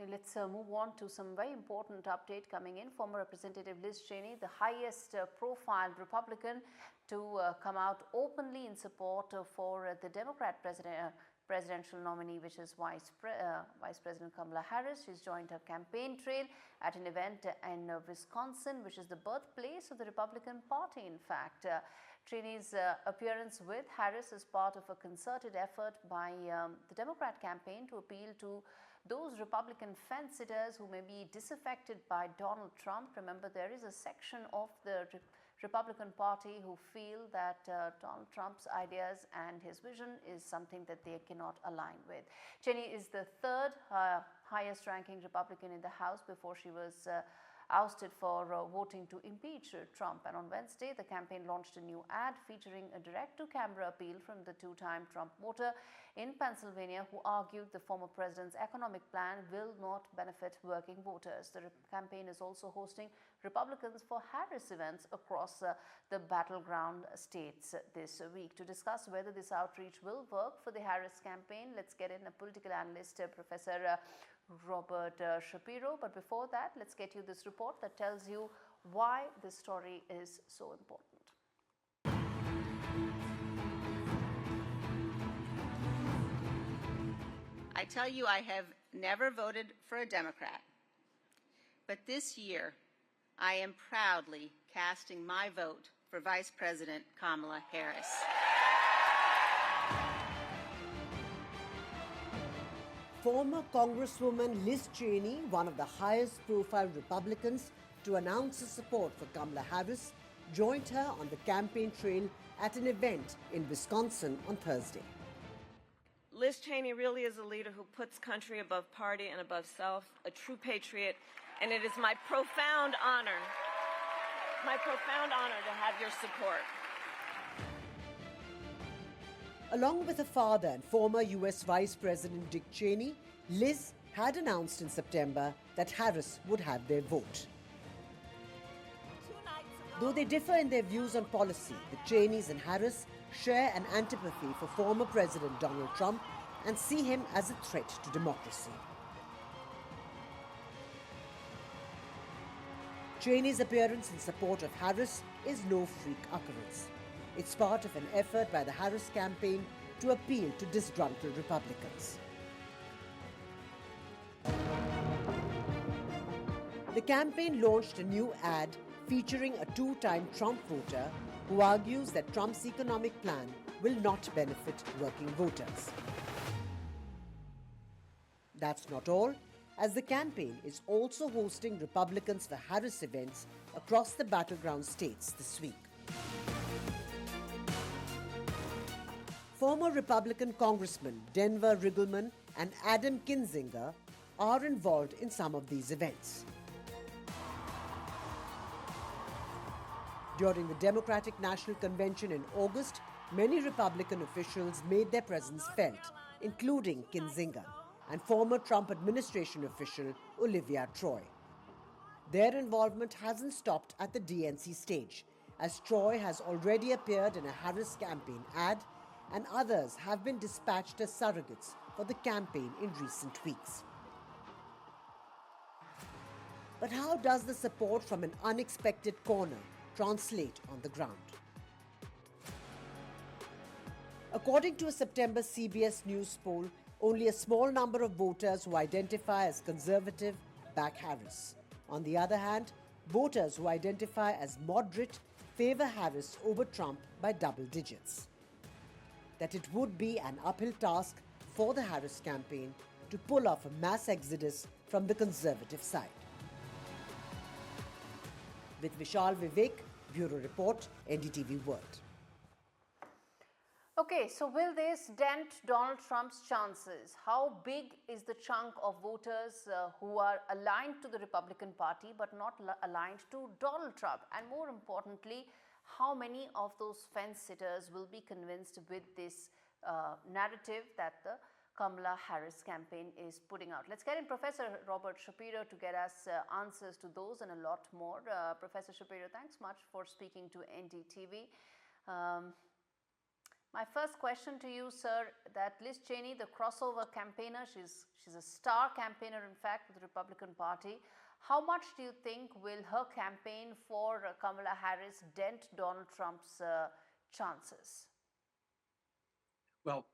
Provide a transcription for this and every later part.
let's move on to some very important update coming in. Former Representative Liz Cheney, the highest profile Republican to come out openly in support for the Democrat presidential nominee, which is Vice President Kamala Harris. She's joined her campaign trail at an event in Wisconsin, which is the birthplace of the Republican Party, in fact. Cheney's appearance with Harris is part of a concerted effort by the Democrat campaign to appeal to those Republican fence-sitters who may be disaffected by Donald Trump. Remember, there is a section of the Republican Party who feel that Donald Trump's ideas and his vision is something that they cannot align with. Cheney is the third highest ranking Republican in the House before she was ousted for voting to impeach Trump. And on Wednesday, the campaign launched a new ad featuring a direct-to-camera appeal from the two-time Trump voter in Pennsylvania who argued the former president's economic plan will not benefit working voters. The campaign is also hosting Republicans for Harris events across the battleground states this week. To discuss whether this outreach will work for the Harris campaign, let's get in a political analyst, Professor Robert Shapiro. But before that, let's get you this report that tells you why this story is so important. I tell you, I have never voted for a Democrat, but this year I am proudly casting my vote for Vice President Kamala Harris. Former Congresswoman Liz Cheney, one of the highest profile Republicans to announce her support for Kamala Harris, joined her on the campaign trail at an event in Wisconsin on Thursday. Liz Cheney really is a leader who puts country above party and above self, a true patriot, and it is my profound honor to have your support. Along with her father and former U.S. Vice President Dick Cheney, Liz had announced in September that Harris would have their vote. Though they differ in their views on policy, the Cheneys and Harris share an antipathy for former President Donald Trump and see him as a threat to democracy. Cheney's appearance in support of Harris is no freak occurrence. It's part of an effort by the Harris campaign to appeal to disgruntled Republicans. The campaign launched a new ad featuring a two-time Trump voter who argues that Trump's economic plan will not benefit working voters. That's not all, as the campaign is also hosting Republicans for Harris events across the battleground states this week. Former Republican Congressman Denver Riggleman and Adam Kinzinger are involved in some of these events. During the Democratic National Convention in August, many Republican officials made their presence felt, including Kinzinger and former Trump administration official Olivia Troy. Their involvement hasn't stopped at the DNC stage, as Troy has already appeared in a Harris campaign ad and others have been dispatched as surrogates for the campaign in recent weeks. But how does the support from an unexpected corner translate on the ground? According to a September CBS News poll, only a small number of voters who identify as conservative back Harris. On the other hand, voters who identify as moderate favor Harris over Trump by double digits. That it would be an uphill task for the Harris campaign to pull off a mass exodus from the conservative side. With Vishal Vivek, Bureau Report, NDTV World. Okay, so will this dent Donald Trump's chances? How big is the chunk of voters who are aligned to the Republican Party but not aligned to Donald Trump? And more importantly, how many of those fence-sitters will be convinced with this narrative that the Kamala Harris campaign is putting out? Let's get in Professor Robert Shapiro to get us answers to those and a lot more. Professor Shapiro, thanks much for speaking to NDTV. My first question to you, sir, that Liz Cheney, the crossover campaigner, she's a star campaigner, in fact, with the Republican Party. How much do you think will her campaign for Kamala Harris dent Donald Trump's chances? Well,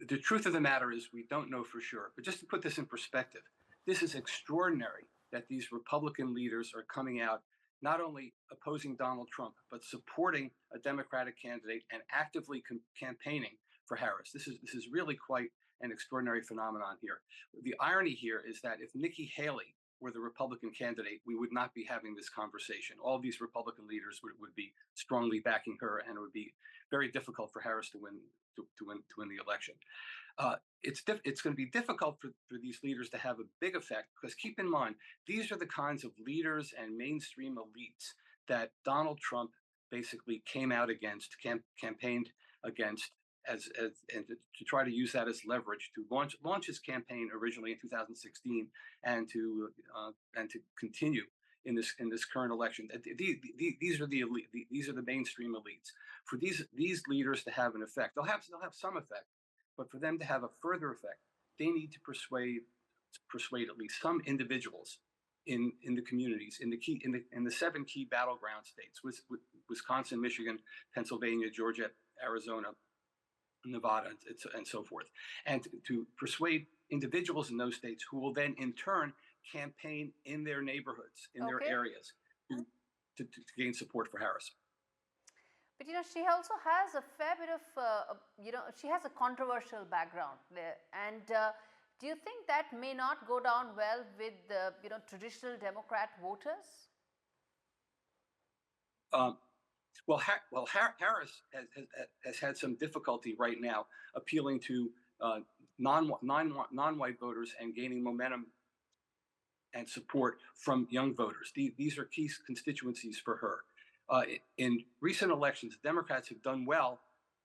the truth of the matter is we don't know for sure. But just to put this in perspective, this is extraordinary that these Republican leaders are coming out not only opposing Donald Trump, but supporting a Democratic candidate and actively campaigning for Harris. This is really quite an extraordinary phenomenon here. The irony here is that if Nikki Haley were the Republican candidate, we would not be having this conversation. All these Republican leaders would be strongly backing her, and it would be very difficult for Harris to win the election. It's going to be difficult for these leaders to have a big effect, because keep in mind, these are the kinds of leaders and mainstream elites that Donald Trump basically came out against, campaigned against, and to try to use that as leverage to launch his campaign originally in 2016, and to continue in this current election. These are the elite. These are the mainstream elites. For these leaders to have an effect, they'll have some effect, but for them to have a further effect, they need to persuade at least some individuals in the communities, in the 7 key battleground states: Wisconsin, Michigan, Pennsylvania, Georgia, Arizona, Nevada, and so forth, and to persuade individuals in those states who will then in turn campaign in their neighborhoods, in their areas, to gain support for Harris. But she also has a fair bit of, she has a controversial background there. And do you think that may not go down well with the, traditional Democrat voters? Well, Harris has had some difficulty right now appealing to non-white voters and gaining momentum and support from young voters. These are key constituencies for her. In recent elections, Democrats have done well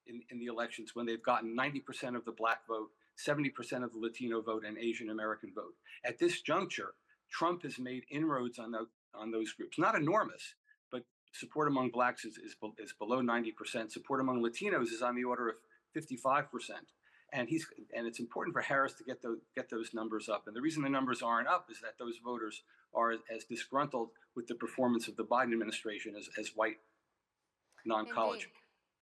in the elections when they've gotten 90% of the Black vote, 70% of the Latino vote, and Asian American vote. At this juncture, Trump has made inroads on those groups. Not enormous, but support among Blacks is below 90%. Support among Latinos is on the order of 55%. And it's important for Harris to get those numbers up. And the reason the numbers aren't up is that those voters are as disgruntled with the performance of the Biden administration as white non-college